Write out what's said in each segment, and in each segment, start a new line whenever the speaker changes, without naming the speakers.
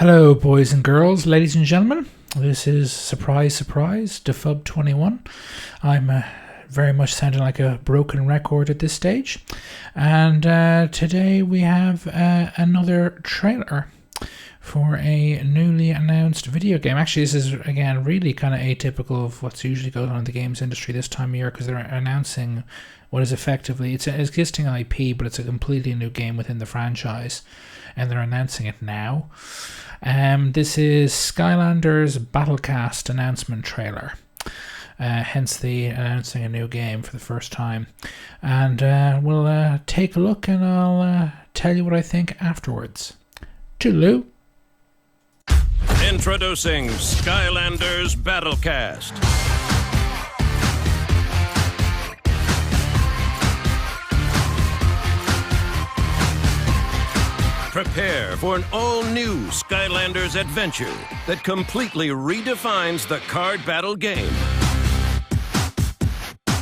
Hello, boys and girls, ladies and gentlemen. This is surprise, Defub21. I'm very much sounding like a broken record at this stage. And today we have another trailer for a newly announced video game. Actually, this is, again, really kind of atypical of what's usually going on in the games industry this time of year, because they're announcing what is effectively, it's an existing IP, but it's a completely new game within the franchise, and they're announcing it now. This is Skylanders Battlecast announcement trailer. Hence the announcing a new game for the first time. And we'll take a look and I'll tell you what I think afterwards. Toodaloo.
Introducing Skylanders Battlecast. Prepare for an all-new Skylanders adventure that completely redefines the card battle game.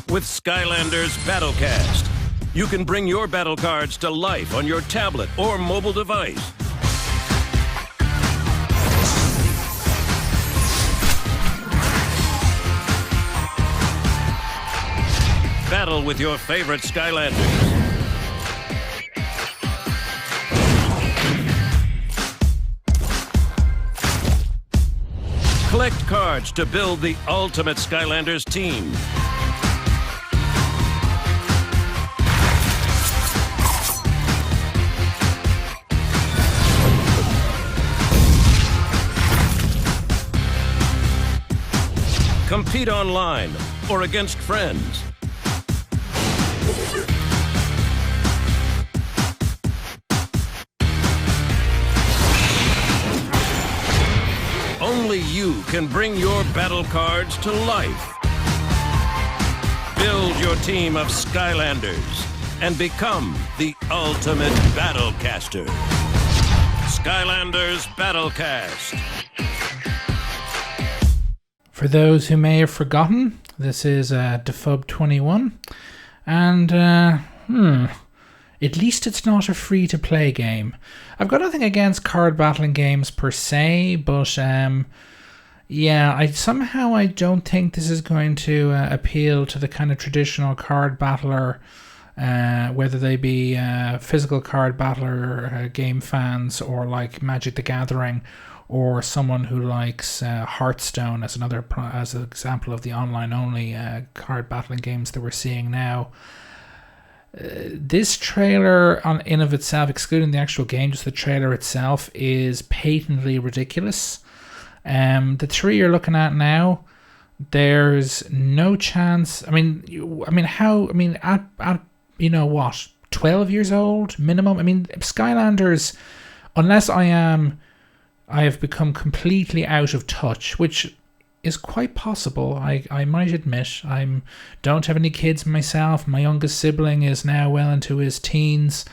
With Skylanders Battlecast, you can bring your battle cards to life on your tablet or mobile device. Battle with your favorite Skylanders. Collect cards to build the ultimate Skylanders team. Compete online or against friends. Only you can bring your battle cards to life. Build your team of Skylanders and become the ultimate Battlecaster. Skylanders Battlecast.
For those who may have forgotten, this is Defub21. And, at least it's not a free-to-play game. I've got nothing against card battling games per se, but yeah, I don't think this is going to appeal to the kind of traditional card battler, whether they be physical card battler game fans or like Magic the Gathering, or someone who likes Hearthstone as an example of the online-only card battling games that we're seeing now. This trailer in of itself, excluding the actual game, just the trailer itself, is patently ridiculous. The three you're looking at now, there's no chance. At 12 years old minimum. Skylanders, unless I have become completely out of touch, which is quite possible. I might admit I don't have any kids myself. My youngest sibling is now well into his teens,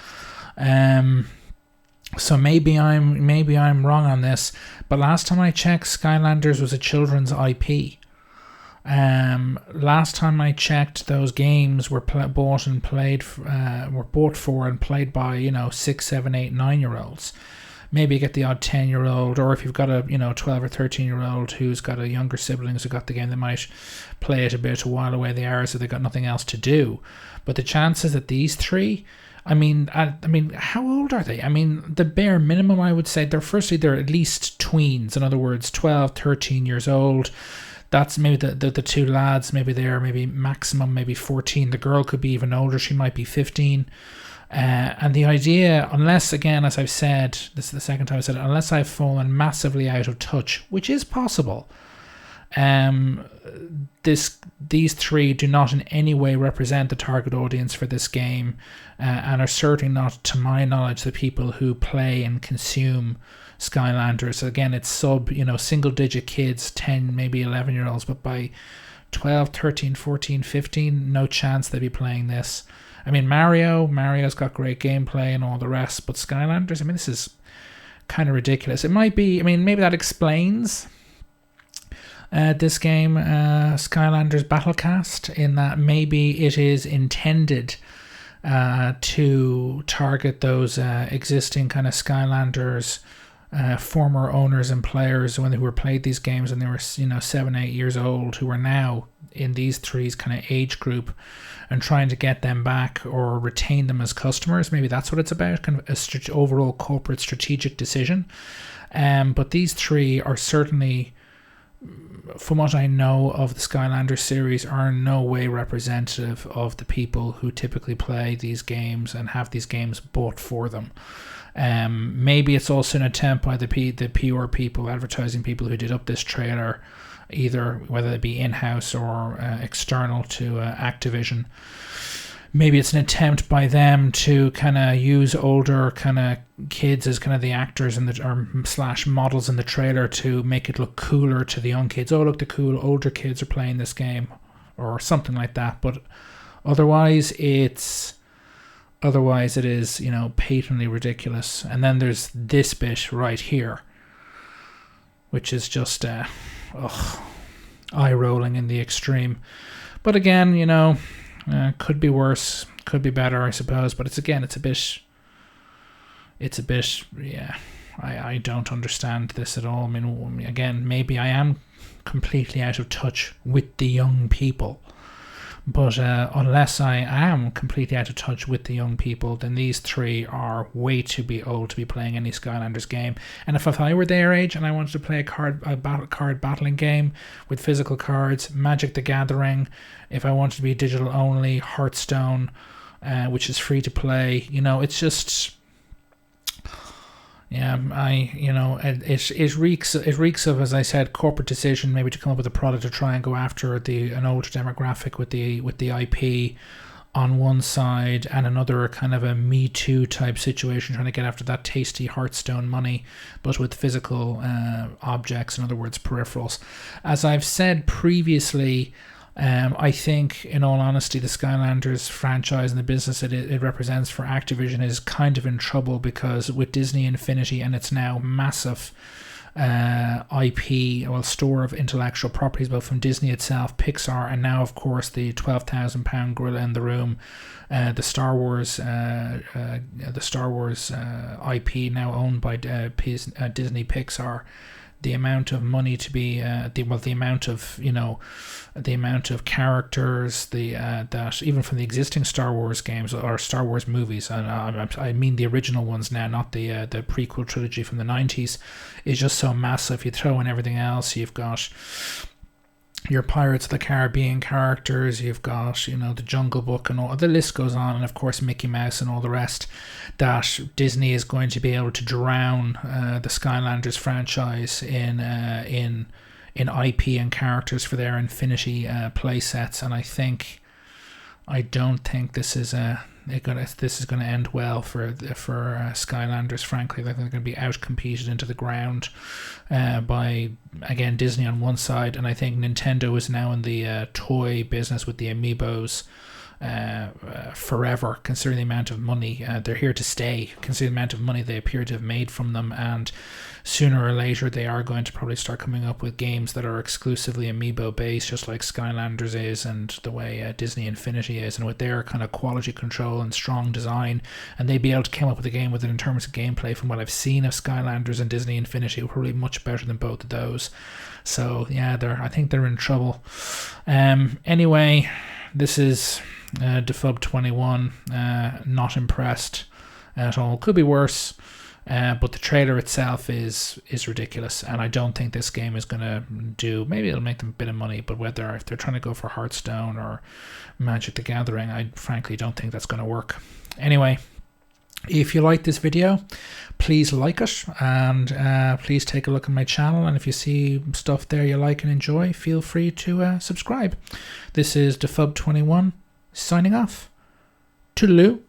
so maybe I'm wrong on this. But last time I checked, Skylanders was a children's IP. Last time I checked, those games were bought for and played by 6, 7, 8, 9-year-olds. Maybe get the odd 10-year-old, or if you've got a 12 or 13-year-old who's got a younger siblings who got the game, they might play it a bit to while away the hours if they've got nothing else to do. But the chances that these three, how old are they? The bare minimum, I would say, they're at least tweens. In other words, 12, 13 years old. That's maybe the two lads, maybe they're maybe maximum, maybe 14. The girl could be even older. She might be 15. And the idea, unless, again, as I've said, this is the second time I said it, unless I've fallen massively out of touch, which is possible, these three do not in any way represent the target audience for this game, and are certainly not, to my knowledge, the people who play and consume Skylanders. Again, it's single-digit kids, 10, maybe 11-year-olds, but by 12, 13, 14, 15, no chance they'd be playing this. Mario's got great gameplay and all the rest, but Skylanders, this is kind of ridiculous. It might be, maybe that explains this game, Skylanders Battlecast, in that maybe it is intended to target those existing kind of Skylanders former owners and players who were played these games when they were 7-8 years old, who are now in these three's kind of age group, and trying to get them back or retain them as customers. Maybe that's what it's about, kind of a overall corporate strategic decision. But these three are certainly, from what I know of the Skylanders series, are in no way representative of the people who typically play these games and have these games bought for them. Maybe it's also an attempt by the PR people, advertising people who did up this trailer, either whether it be in-house or external to Activision. Maybe it's an attempt by them to kind of use older kind of kids as kind of the actors or / models in the trailer to make it look cooler to the young kids. Oh, look, the cool older kids are playing this game, or something like that. But otherwise it is, patently ridiculous. And then there's this bit right here, which is just eye-rolling in the extreme. But again, could be worse, could be better, I suppose. But it's a bit, yeah. I don't understand this at all. I mean, again, maybe I am completely out of touch with the young people. But unless I am completely out of touch with the young people, then these three are way too old to be playing any Skylanders game. And if I were their age and I wanted to play a card battling game with physical cards, Magic the Gathering, if I wanted to be digital only, Hearthstone, which is free to play, it's just... Yeah, it reeks of, as I said, corporate decision, maybe to come up with a product to try and go after an older demographic with the IP on one side, and another kind of a Me Too type situation, trying to get after that tasty Hearthstone money, but with physical objects, in other words, peripherals. As I've said previously, I think, in all honesty, the Skylanders franchise and the business it represents for Activision is kind of in trouble, because with Disney Infinity and its now massive IP, store of intellectual properties, both from Disney itself, Pixar, and now, of course, the £12,000 gorilla in the room, the Star Wars IP now owned by Disney Pixar. The amount of money to be the amount of characters, that even from the existing Star Wars games or Star Wars movies, and I mean the original ones now, not the prequel trilogy from the 90s, is just so massive. You throw in everything else, you've got your Pirates of the Caribbean characters, you've got, the Jungle Book, and all the list goes on, and of course Mickey Mouse and all the rest, that Disney is going to be able to drown the Skylanders franchise in IP and characters for their Infinity play sets. And I don't think this is going to end well for Skylanders. Frankly, I think they're going to be outcompeted into the ground by, again, Disney on one side, and I think Nintendo is now in the toy business with the Amiibos forever, considering the amount of money they're here to stay, considering the amount of money they appear to have made from them. And sooner or later they are going to probably start coming up with games that are exclusively Amiibo based, just like Skylanders is, and the way Disney Infinity is, and with their kind of quality control and strong design, and they'd be able to come up with a game with it in terms of gameplay. From what I've seen of Skylanders and Disney Infinity, probably much better than both of those. So yeah, I think they're in trouble. Anyway, this is Defub 21. Not impressed at all. Could be worse. But the trailer itself is ridiculous, and I don't think this game is going to do... Maybe it'll make them a bit of money, but if they're trying to go for Hearthstone or Magic the Gathering, I frankly don't think that's going to work. Anyway, if you like this video, please like it, and please take a look at my channel, and if you see stuff there you like and enjoy, feel free to subscribe. This is Defub21 signing off. Toodaloo.